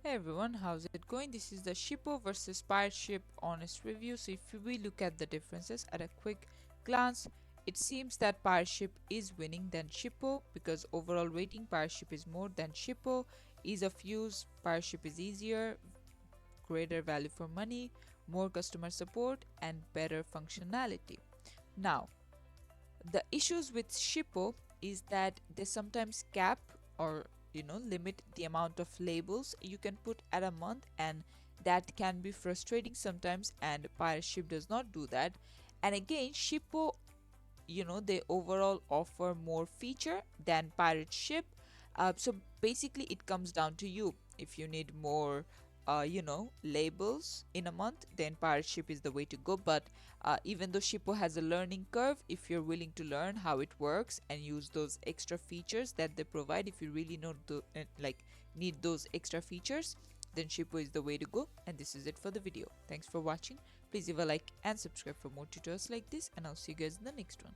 Hey everyone, how's it going? This is the Shippo versus Pirate Ship honest review. So if we look at the differences at a quick glance, it seems that Pirate Ship is winning than Shippo because overall rating Pirate Ship is more than Shippo. Ease of use, Pirate Ship is easier, greater value for money, more customer support and better functionality. Now, the issues with Shippo is that they sometimes cap or limit the amount of labels you can put at a month, and that can be frustrating sometimes, and Pirate Ship does not do that. And again, Shippo, they overall offer more feature than Pirate Ship. So basically it comes down to you. If you need more labels in a month, then Pirate Ship is the way to go. But even though Shippo has a learning curve, if you're willing to learn how it works and use those extra features that they provide, if you really know need those extra features, then Shippo is the way to go. And this is it for the video. Thanks for watching. Please leave a like and subscribe for more tutorials like this, and I'll see you guys in the next one.